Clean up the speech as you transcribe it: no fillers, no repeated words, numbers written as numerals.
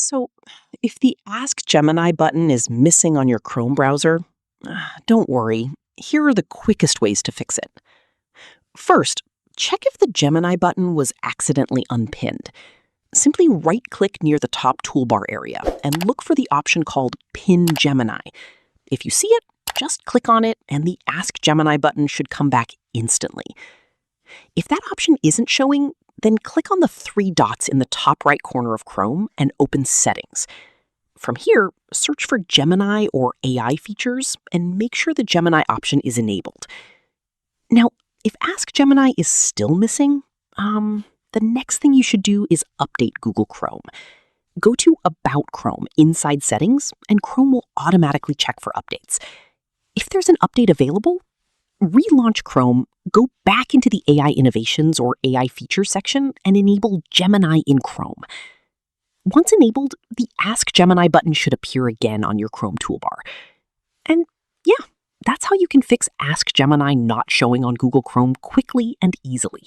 So, if the Ask Gemini button is missing on your Chrome browser, don't worry. Here are the quickest ways to fix it. First, check if the Gemini button was accidentally unpinned. Simply right-click near the top toolbar area and look for the option called Pin Gemini. If you see it, just click on it and the Ask Gemini button should come back instantly. If that option isn't showing, then click on the three dots in the top right corner of Chrome and open Settings. From here, search for Gemini or AI features and make sure the Gemini option is enabled. Now, if Ask Gemini is still missing, the next thing you should do is update Google Chrome. Go to About Chrome inside Settings, and Chrome will automatically check for updates. If there's an update available, relaunch Chrome, go back into the AI Innovations or AI Features section, and enable Gemini in Chrome. Once enabled, the Ask Gemini button should appear again on your Chrome toolbar. And yeah, that's how you can fix Ask Gemini not showing on Google Chrome quickly and easily.